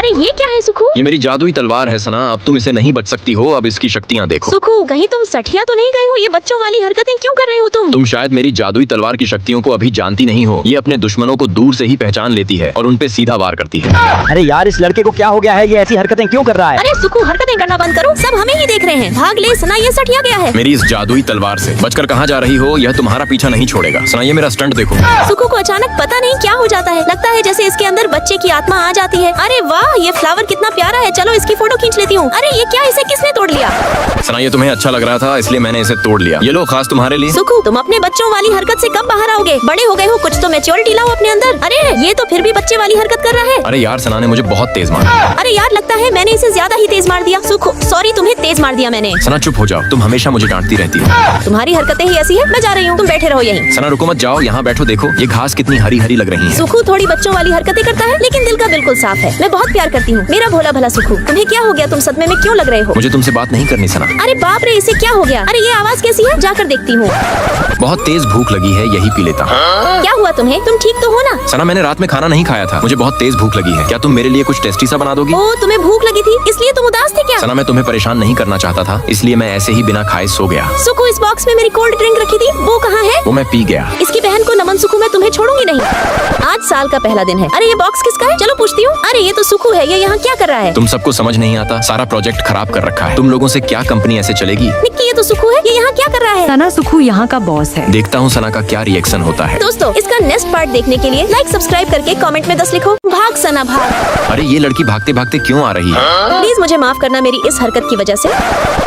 अरे ये क्या है सुखू? ये मेरी जादुई तलवार है सना, अब तुम इसे नहीं बच सकती हो। अब इसकी शक्तियाँ देखो। सुखू कहीं तुम सठिया तो नहीं गए हो? ये बच्चों वाली हरकतें क्यों कर रहे हो तुम शायद मेरी जादुई तलवार की शक्तियों को अभी जानती नहीं हो। ये अपने दुश्मनों को दूर से ही पहचान लेती है और उन पे सीधा वार करती है। अरे यार इस लड़के को क्या हो गया है? ये ऐसी हरकतें क्यों कर रहा है? अरे सुखू हरकतें करना बंद करो, सब हमें ही देख रहे हैं। भाग ले सना, ये सठिया गया है। मेरी इस जादुई तलवार से बचकर कहाँ जा रही हो? यह तुम्हारा पीछा नहीं छोड़ेगा। सना ये मेरा स्टंट देखो। सुखू को अचानक पता नहीं क्या हो जाता है, लगता है जैसे इसके अंदर बच्चे की आत्मा आ जाती है। अरे वाह, ये फ्लावर कितना प्यारा है, चलो इसकी फोटो खींच लेती हूँ। अरे ये क्या, इसे किसने तोड़ लिया? सना ये तुम्हें अच्छा लग रहा था इसलिए मैंने इसे तोड़ लिया। ये लो खास तुम्हारे लिए। सुखू तुम अपने बच्चों वाली हरकत से कब बाहर आओगे? बड़े हो गए हो, कुछ तो मैच्योरिटी लाओ अपने अंदर। अरे ये तो फिर भी बच्चे वाली हरकत कर रहा है। अरे यार सना ने मुझे बहुत तेज मारा। अरे यार लगता है मैंने इसे ज्यादा ही तेज मार दिया। सुखू सॉरी, तुम्हें तेज मार दिया मैंने। सना चुप हो जाओ, तुम हमेशा मुझे डांटती रहती हो। तुम्हारी हरकतें ही ऐसी है, मैं जा रही हूँ, तुम बैठे रहो यहीं। सना रुको मत जाओ, यहाँ बैठो, देखो ये घास कितनी हरी हरी लग रही है। सुखू थोड़ी बच्चों वाली हरकतें करता है लेकिन दिल का बिल्कुल साफ है। मैं बहुत प्यार करती हूँ मेरा भोला भला सुखू। तुम्हें क्या हो गया? तुम सदमे में क्यों लग रहे हो? मुझे तुमसे बात नहीं करनी सना। अरे बाप रे, इसे क्या हो गया? अरे ये आवाज कैसी है? जाकर देखती हूँ। बहुत तेज भूख लगी है, यही पी लेता हूँ। क्या हुआ तुम्हें? तुम ठीक तो हो ना? सना मैंने रात में खाना नहीं खाया था, मुझे बहुत तेज भूख लगी है। क्या तुम मेरे लिए कुछ टेस्टी सा बना दोगी? ओ तुम्हें भूख लगी थी इसलिए तुम उदास थे क्या? सना मैं तुम्हें परेशान नहीं करना चाहता था, इसलिए मैं ऐसे ही बिना खाए सो गया। सुखू इस बॉक्स में मेरी कोल्ड ड्रिंक रखी थी, वो कहाँ है? वो मैं पी गया। इसकी बहन को नमन। सुखू मैं तुम्हें छोड़ूंगी नहीं। आज साल का पहला दिन है। अरे ये बॉक्स किसका है? चलो पूछती हूँ। अरे ये तो सुखू है, ये यहाँ क्या कर रहा है? तुम सबको समझ नहीं आता, सारा प्रोजेक्ट खराब कर रखा है। तुम लोगों से क्या कंपनी ऐसे चलेगी? निक्की ये तो सुखू है, ये यहाँ क्या कर रहा है? सना सुखू यहाँ का बॉस है। देखता हूँ सना का क्या रिएक्शन होता है। दोस्तों इसका नेक्स्ट पार्ट देखने के लिए लाइक सब्सक्राइब करके कमेंट में 10 लिखो। भाग सना भाग। अरे ये लड़की भागते भागते क्यों आ रही है? प्लीज मुझे माफ करना मेरी इस हरकत की वजह से।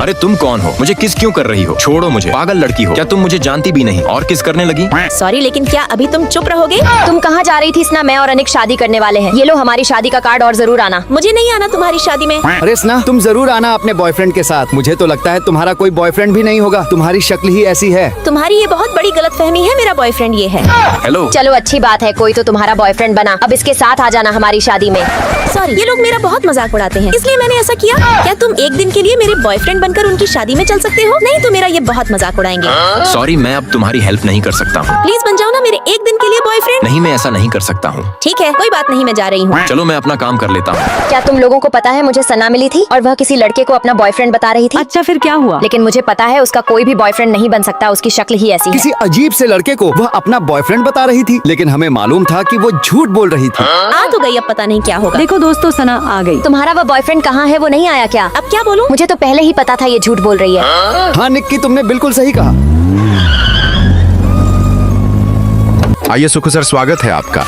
अरे तुम कौन हो? मुझे किस क्यों कर रही हो? छोड़ो मुझे, पागल लड़की हो क्या? तुम मुझे जानती भी नहीं और किस करने लगी? सॉरी लेकिन क्या अभी तुम चुप रहोगे? तुम कहाँ जा रही थी स्ना? मैं और अनिक शादी करने वाले हैं। ये लो हमारी शादी का कार्ड और जरूर आना। मुझे नहीं आना तुम्हारी शादी में। अरे स्ना तुम जरूर आना अपने बॉयफ्रेंड के साथ। मुझे तो लगता है तुम्हारा कोई बॉयफ्रेंड भी नहीं होगा, तुम्हारी शक्ल ही ऐसी है। तुम्हारी ये बहुत बड़ी गलतफहमी है, मेरा बॉयफ्रेंड ये है। हेलो चलो अच्छी बात है, कोई तो तुम्हारा बॉयफ्रेंड बना। अब इसके साथ आ जाना हमारी शादी में। सॉरी ये लोग मेरा बहुत मजाक उड़ाते हैं इसलिए मैंने ऐसा किया। क्या तुम एक दिन के लिए मेरे बॉयफ्रेंड बनकर उनकी शादी में चल सकते हो? नहीं तो मेरा ये बहुत मजाक उड़ाएंगे। सॉरी मैं अब तुम्हारी हेल्प नहीं कर सकता हूँ। प्लीज बन जाओ ना मेरे एक दिन के लिए बॉयफ्रेंड। नहीं मैं ऐसा नहीं कर सकता हूँ। ठीक है कोई बात नहीं, मैं जा रही हूँ। चलो मैं अपना काम कर लेता हूँ। क्या तुम लोगों को पता है मुझे सना मिली थी और वह किसी लड़के को अपना बॉयफ्रेंड बता रही थी? अच्छा फिर क्या हुआ? लेकिन मुझे पता है उसका कोई भी बॉयफ्रेंड नहीं बन सकता, उसकी शक्ल ही ऐसी है। किसी अजीब से लड़के को वह अपना बॉयफ्रेंड बता रही थी, लेकिन हमें मालूम था कि वो झूठ बोल रही थी। आ तो गई, अब पता नहीं क्या होगा। देखो दोस्तों सना आ गई। तुम्हारा वह बॉयफ्रेंड कहाँ है? वो नहीं आया क्या? अब क्या बोलूं? मुझे तो पहले ही पता था ये झूठ बोल रही है। हाँ निक्की तुमने बिल्कुल सही कहा। आइए सुखू सर, स्वागत है आपका।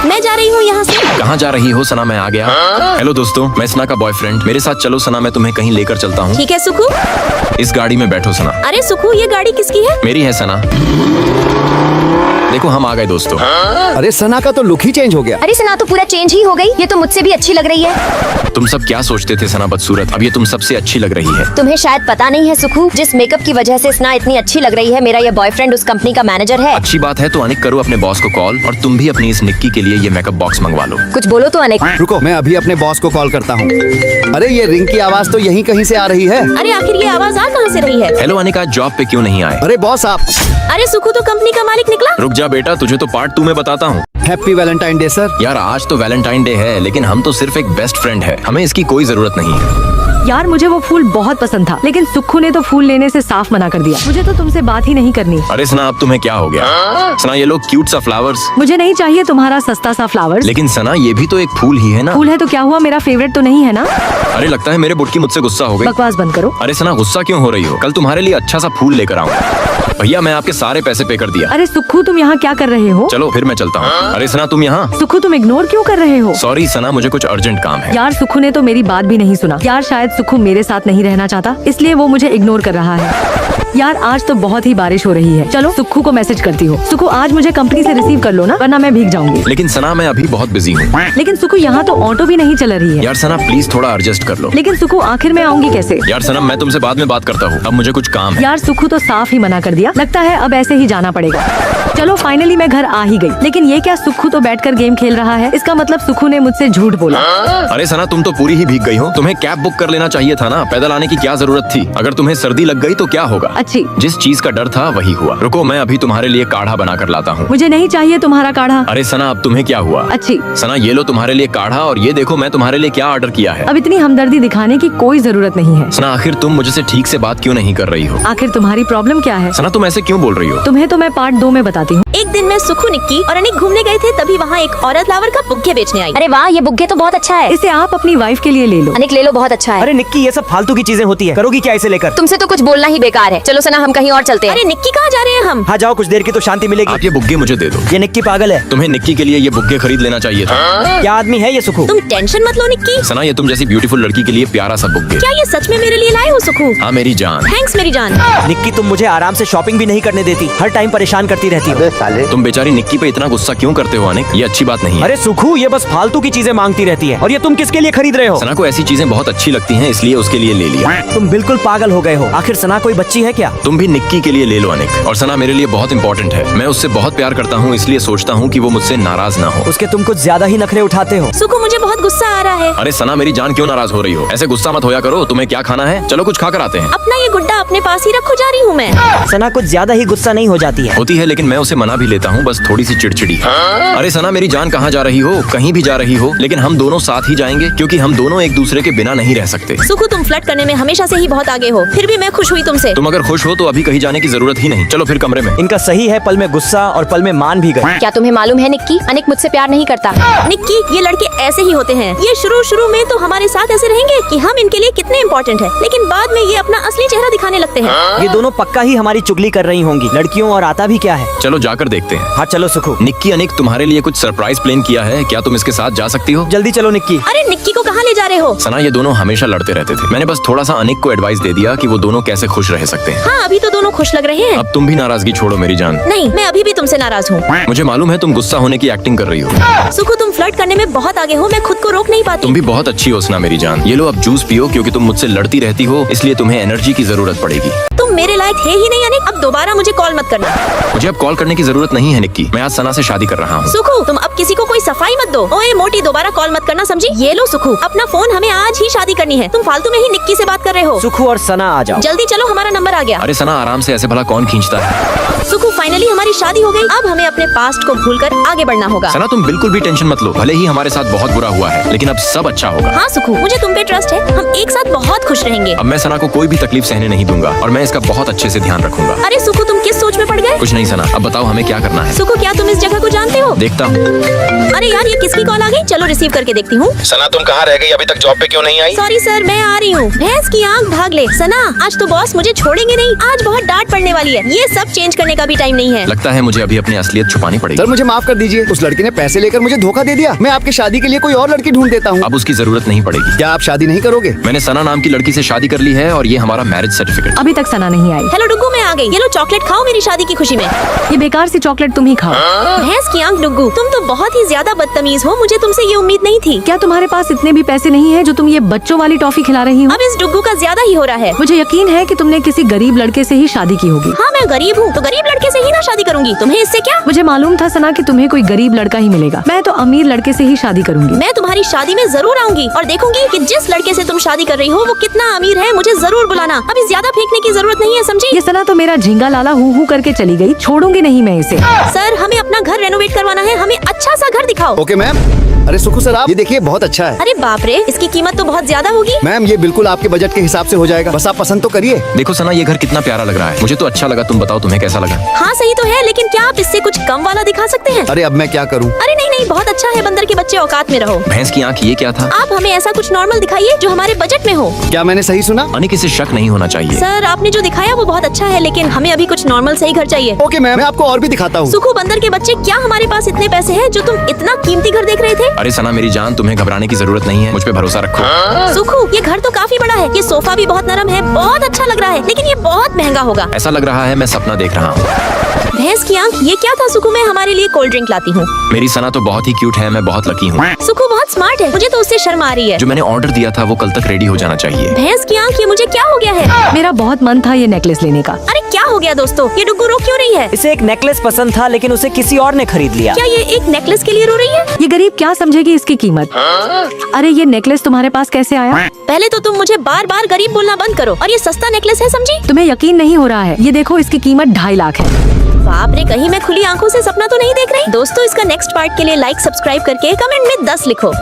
मैं जा रही हूँ यहाँ से। कहाँ जा रही हो सना? मैं आ गया। हेलो दोस्तों, मैं सना का बॉयफ्रेंड। मेरे साथ चलो सना, मैं तुम्हें कहीं लेकर चलता हूँ। ठीक है सुखू। इस गाड़ी में बैठो सना। अरे सुखू ये गाड़ी किसकी है? मेरी है सना। देखो हम आ गए दोस्तों। अरे सना का तो लुक ही चेंज हो गया। अरे सना तो पूरा चेंज ही हो गई, ये तो मुझसे भी अच्छी लग रही है। तुम सब क्या सोचते थे सना बदसूरत? अब ये तुम सबसे अच्छी लग रही है। तुम्हें शायद पता नहीं है सुखू, जिस मेकअप की वजह से सना इतनी अच्छी लग रही है, मेरा ये बॉयफ्रेंड उस कंपनी का मैनेजर है। अच्छी बात है तो अनिक करो अपने बॉस को कॉल, और तुम भी अपनी इस निक्की के लिए ये मेकअप बॉक्स मंगवा लो। कुछ बोलो तो अनिक। रुको मैं अभी अपने बॉस को कॉल करता हूँ। अरे ये रिंग की आवाज तो यहीं कहीं से आ रही है। अरे आखिर ये आवाज आ कहाँ से रही है? हेलो अनिक, आज जॉब पे क्यों नहीं आए? अरे बॉस आप। अरे सुखू तो कंपनी का मालिक निकला। रुक जा बेटा, तुझे तो पार्ट 2 में बताता हूँ। Happy Valentine day sir. यार आज तो वैलेंटाइन डे है, लेकिन हम तो सिर्फ एक बेस्ट फ्रेंड है, हमें इसकी कोई जरूरत नहीं है। यार मुझे वो फूल बहुत पसंद था, लेकिन सुखू ने तो फूल लेने से साफ मना कर दिया। मुझे तो तुमसे बात ही नहीं करनी। अरे सना अब तुम्हें क्या हो गया? सना ये लोग क्यूट सा फ्लावर्स। मुझे नहीं चाहिए तुम्हारा सस्ता सा फ्लावर्स। लेकिन सना ये भी तो एक फूल ही है ना। फूल है तो क्या हुआ, मेरा फेवरेट तो नहीं है ना? अरे लगता है मेरे बुटकी मुझसे गुस्सा हो गई। बकवास बंद करो। अरे सना गुस्सा क्यों हो रही हो? कल तुम्हारे लिए अच्छा सा फूल लेकर आऊंगा। भैया मैं आपके सारे पैसे पे कर दिया। अरे सुखू तुम यहाँ क्या कर रहे हो? चलो फिर मैं चलता हूँ। अरे सना तुम यहाँ? सुखू तुम इग्नोर क्यों कर रहे हो? सॉरी सना, मुझे कुछ अर्जेंट काम है। यार सुखू ने तो मेरी बात भी नहीं सुना। यार शायद सुखू मेरे साथ नहीं रहना चाहता, इसलिए वो मुझे इग्नोर कर रहा है। यार आज तो बहुत ही बारिश हो रही है, चलो सुखू को मैसेज करती हूँ। सुखू आज मुझे कंपनी से रिसीव कर लो ना, वरना मैं भीग जाऊंगी। लेकिन सना मैं अभी बहुत बिजी हूँ। लेकिन सुखू यहाँ तो ऑटो भी नहीं चल रही है। यार सना प्लीज थोड़ा एडजस्ट कर लो। लेकिन सुखू आखिर में आऊंगी कैसे? यार सना मैं तुमसे बाद में बात करता हूँ, अब मुझे कुछ काम है। यार सुखू तो साफ ही मना कर दिया, लगता है अब ऐसे ही जाना पड़ेगा। चलो चलो फाइनली मैं घर आ ही गई। लेकिन ये क्या, सुखू तो बैठकर गेम खेल रहा है। इसका मतलब सुखू ने मुझसे झूठ बोला। अरे सना, तुम तो पूरी ही भीग गई हो। तुम्हें कैब बुक कर लेना चाहिए था ना, पैदल आने की क्या जरूरत थी। अगर तुम्हें सर्दी लग गई तो क्या होगा। अच्छी, जिस चीज का डर था वही हुआ। रुको, मैं अभी तुम्हारे लिए काढ़ा बना कर लाता हूँ। मुझे नहीं चाहिए तुम्हारा काढ़ा। अरे सना, अब तुम्हें क्या हुआ। अच्छी, सना, ये लो तुम्हारे लिए काढ़ा, और ये देखो मैं तुम्हारे लिए क्या ऑर्डर किया है। अब इतनी हमदर्दी दिखाने की कोई जरूरत नहीं है। सना, आखिर तुम मुझसे ठीक से बात क्यों नहीं कर रही हो। आखिर तुम्हारी प्रॉब्लम क्या है? सना, तुम ऐसे क्यों बोल रही हो। तुम्हें तो मैं पार्ट 2 में बताती हूँ। एक दिन मैं सुखू, निक्की और अनिक घूमने गए थे, तभी वहाँ एक औरत फ्लावर का बुके बेचने आई। अरे वाह, ये बुग्गे तो बहुत अच्छा है। इसे आप अपनी वाइफ के लिए ले लो। अनिक ले लो, बहुत अच्छा है। अरे निक्की, ये सब फालतू की चीजें होती है, करोगी क्या इसे लेकर? तुमसे तो कुछ बोलना ही बेकार है। चलो सना, हम कहीं और चलते हैं। अरे निक्की, कहाँ जा रहे हैं हम? हाँ जाओ, कुछ देर की तो शांति मिलेगी। आप ये बुग्गे मुझे दे दो। ये निक्की पागल है। तुम्हें निक्की के लिए ये बुग्गे खरीद लेना चाहिए था। क्या आदमी है ये सुखू? तुम टेंशन मत लो निक्की। सना, ये तुम जैसी ब्यूटीफुल लड़की के लिए प्यारा सा बुग्गे। क्या ये सच में मेरे लिए लाए हो सुखू? हाँ मेरी जान। थैंक्स मेरी जान। निक्की, तुम मुझे आराम से शॉपिंग भी नहीं करने देती, हर टाइम परेशान करती रहती हो। तुम बेचारी निक्की पे इतना गुस्सा क्यों करते हो अनिक, ये अच्छी बात नहीं है। अरे सुखू, ये बस फालतू की चीजें मांगती रहती है, और ये तुम किसके लिए खरीद रहे हो? सना को ऐसी चीजें बहुत अच्छी लगती हैं, इसलिए उसके लिए ले लिया। तुम बिल्कुल पागल हो गए हो। आखिर सना कोई बच्ची है क्या? तुम भी निक्की के लिए ले लो अनिक। और सना मेरे लिए बहुत इंपॉर्टेंट है, मैं उससे बहुत प्यार करता हूँ, इसलिए सोचता हूँ कि वो मुझसे नाराज ना हो। उसके तुम कुछ ज्यादा ही नखरे उठाते हो। सुखू, मुझे बहुत गुस्सा आ रहा है। अरे सना, मेरी जान क्यों नाराज हो रही हो। ऐसे गुस्सा मत होया करो। तुम्हें क्या खाना है, चलो कुछ खा कर आते हैं। अपना ये गुड्डा अपने पास ही रखो, जा रही हूँ मैं। सना कुछ ज्यादा ही गुस्सा नहीं हो जाती है? होती है, लेकिन मैं उसे मना भी लेता हूँ, बस थोड़ी सी चिड़चिड़ी। अरे सना मेरी जान, कहाँ जा रही हो। कहीं भी जा रही हो, लेकिन हम दोनों साथ ही जाएंगे, क्योंकि हम दोनों एक दूसरे के बिना नहीं रह सकते। सुखू, तुम फ्लर्ट करने में हमेशा से ही बहुत आगे हो, फिर भी मैं खुश हुई तुमसे। तुम अगर खुश हो तो अभी कहीं जाने की जरूरत ही नहीं। चलो फिर कमरे में। इनका सही है, पल में गुस्सा और पल में मान भी गए। क्या तुम्हें मालूम है निक्की, अनिक मुझसे प्यार नहीं करता। निक्की, ये लड़के ऐसे ही होते हैं। ये शुरू में तो हमारे साथ ऐसे रहेंगे कि हम इनके लिए कितने इम्पोर्टेंट हैं, लेकिन बाद में ये अपना असली चेहरा दिखाने लगते हैं। ये दोनों पक्का ही हमारी चुगली कर रही होंगी। लड़कियों और आता भी क्या है। चलो जाकर देखते हैं। हाँ चलो सुखू। निक्की, अनिक तुम्हारे लिए कुछ सरप्राइज प्लान किया है, क्या तुम इसके साथ जा सकती हो। जल्दी चलो निक्की। अरे निक्की को कहाँ ले जा रहे हो? सना, ये दोनों हमेशा लड़ते रहते थे, मैंने बस थोड़ा सा अनिक को एडवाइस दे दिया कि वो दोनों कैसे खुश रह सकते हैं। हाँ, अभी तो दोनों खुश लग रहे हैं। अब तुम भी नाराजगी छोड़ो मेरी जान। नहीं, मैं अभी भी तुमसे नाराज हूँ। मुझे मालूम है तुम गुस्सा होने की एक्टिंग कर रही हो। सुखू, तुम फ्लर्ट करने में बहुत आगे हो, मैं खुद को रोक नहीं पाती। तुम भी बहुत अच्छी हो सना मेरी जान। ये लो अब जूस पियो, क्योंकि तुम मुझसे लड़ती रहती हो, इसलिए तुम्हें एनर्जी की जरूरत पड़ेगी। तुम मेरे लायक है ही नहीं अनिक, अब दोबारा मुझे कॉल मत करना। मुझे अब कॉल करने की जरूरत नहीं है निक्की, मैं आज सना से शादी कर रहा हूँ। सुखू, तुम अब किसी को कोई सफाई मत दो। ओए मोटी, दोबारा कॉल मत करना, समझी? ये लो सुखू, अपना फोन, हमें आज ही शादी करनी है। तुम फालतू में ही निक्की से बात कर रहे हो। सुखू और सना आ जाओ। जल्दी चलो, हमारा नंबर आ गया। अरे सना, आराम से, ऐसे भला कौन खींचता है। सुखू, फाइनली हमारी शादी हो गई। अब हमें अपने पास्ट को भूलकर आगे बढ़ना होगा। सना, तुम बिल्कुल भी टेंशन मत लो, भले ही हमारे साथ बहुत बुरा हुआ है, लेकिन अब सब अच्छा होगा। हाँ सुखू, मुझे तुम पे ट्रस्ट है, हम एक साथ बहुत खुश रहेंगे। अब मैं सना को कोई भी तकलीफ सहने नहीं दूंगा, और मैं इसका बहुत अच्छे से ध्यान रखूंगा। अरे सुखू, तुम किस सोच में पड़ गए? कुछ नहीं सना, अब बताओ हमें क्या करना है। सुखू, क्या तुम इस जगह को जानते हो? देखता हूँ। अरे यार, ये किसकी कॉल आ गई? चलो रिसीव करके देखती हूँ। सना, तुम कहाँ रह गई, अभी तक जॉब पे क्यों नहीं आई। सॉरी सर, मैं आ रही हूँ। भैंस की आंख भाग ले। सना, आज तो बॉस मुझे छोड़ेंगे नहीं, आज बहुत डांट पड़ने वाली है। ये सब चेंज करने का भी टाइम नहीं है। लगता है मुझे अभी अपनी असलियत छुपानी पड़ेगी। सर मुझे माफ कर दीजिए, उस लड़की ने पैसे लेकर मुझे धोखा दे दिया। मैं आपकी शादी के लिए कोई और लड़की ढूंढ देता हूँ। अब उसकी जरूरत नहीं पड़ेगी। क्या आप शादी नहीं करोगे? मैंने सना नाम की लड़की से शादी कर ली है, और ये हमारा मैरिज सर्टिफिकेट। अभी तक सना नहीं आई। हेलो डुग्गू, मैं आ गई। ये लो चॉकलेट खाओ मेरी शादी की खुशी में। ये बेकार सी चॉकलेट तुम ही खाओ। भैंस की आंख डुग्गू, तुम तो बहुत ही ज्यादा बदतमीज हो, मुझे तुमसे ये उम्मीद नहीं थी। क्या तुम्हारे पास इतने भी पैसे नहीं है जो तुम ये बच्चों वाली टॉफी खिला रही हो? अब इस डुग्गू का ज्यादा ही हो रहा है। मुझे यकीन है कि तुमने किसी गरीब लड़के से ही शादी की होगी। हाँ, मैं गरीब हूँ तो गरीब लड़के से ही ना शादी करूंगी, तुम्हें इससे क्या? मुझे मालूम था सना कि तुम्हें कोई गरीब लड़का ही मिलेगा। मैं तो अमीर लड़के से ही शादी करूंगी। मैं तुम्हारी शादी में जरूर आऊंगी और देखूंगी कि जिस लड़के से तुम शादी कर रही हो वो कितना अमीर है। मुझे जरूर बुलाना, अभी ज्यादा फेंकने की जरूरत नहीं है, समझी? ये सना तो मेरा झींगा लाला हूँ करके चली गई, छोड़ूंगी नहीं मैं इसे। सर, हमें अपना घर रेनोवेट करवाना है, हमें अच्छा सा घर दिखाओ। Okay ma'am. अरे सुखू सर, आप ये देखिए, बहुत अच्छा है। अरे बाप रे, इसकी कीमत तो बहुत ज्यादा होगी। मैम ये बिल्कुल आपके बजट के हिसाब से हो जाएगा, बस आप पसंद तो करिए। देखो सना, ये घर कितना प्यारा लग रहा है, मुझे तो अच्छा लगा। तुम बताओ तुम्हें कैसा लगा। हाँ सही तो है, लेकिन क्या आप इससे कुछ कम वाला दिखा सकते हैं? अरे अब मैं क्या करूँ? अरे नहीं नहीं, बहुत अच्छा है, बंदर के बच्चे औकात में रहो। भैंस की आंख, ये क्या था? आप हमें ऐसा कुछ नॉर्मल दिखाइए जो हमारे बजट में हो। क्या मैंने सही सुना? अनिक, इसे शक नहीं होना चाहिए। सर, आपने जो दिखाया वो बहुत अच्छा है, लेकिन हमें अभी कुछ नॉर्मल सही घर चाहिए। ओके मैम, मैं आपको और भी दिखाता हूँ। सुखू, बंदर के बच्चे, क्या हमारे पास इतने पैसे हैं जो तुम इतना कीमती घर देख रहे थे? अरे सना मेरी जान, तुम्हें घबराने की जरूरत नहीं है, मुझ पे भरोसा रखो। सुखू, ये घर तो काफी बड़ा है, ये सोफा भी बहुत नरम है, बहुत अच्छा लग रहा है, लेकिन ये बहुत महंगा होगा। ऐसा लग रहा है मैं सपना देख रहा हूँ। भैंस की आंख, ये क्या था सुखू? मैं हमारे लिए कोल्ड ड्रिंक लाती हूँ। मेरी सना तो बहुत ही क्यूट है, मैं बहुत लकी हूँ। सुखू बहुत स्मार्ट है, मुझे तो उससे शर्म आ रही है। जो मैंने ऑर्डर दिया था वो कल तक रेडी हो जाना चाहिए। भैंस की आंख, ये मुझे क्या हो गया है? मेरा बहुत मन था ये नेकलेस लेने का। अरे क्या हो गया दोस्तों, ये डुग्गू रो क्यों रही है? इसे एक नेकलेस पसंद था लेकिन उसे किसी और ने खरीद लिया। क्या ये एक नेकलेस के लिए रो रही है? ये गरीब क्या समझेगी इसकी कीमत। अरे ये नेकलेस तुम्हारे पास कैसे आया? पहले तो तुम मुझे बार बार गरीब बोलना बंद करो। और ये सस्ता नेकलेस है, समझी? तुम्हें यकीन नहीं हो रहा है? ये देखो, इसकी कीमत 2.5 लाख है। बाप रे, कहीं मैं खुली आंखों से सपना तो नहीं देख रही? दोस्तों, इसका नेक्स्ट पार्ट के लिए लाइक सब्सक्राइब करके कमेंट में 10 लिखो।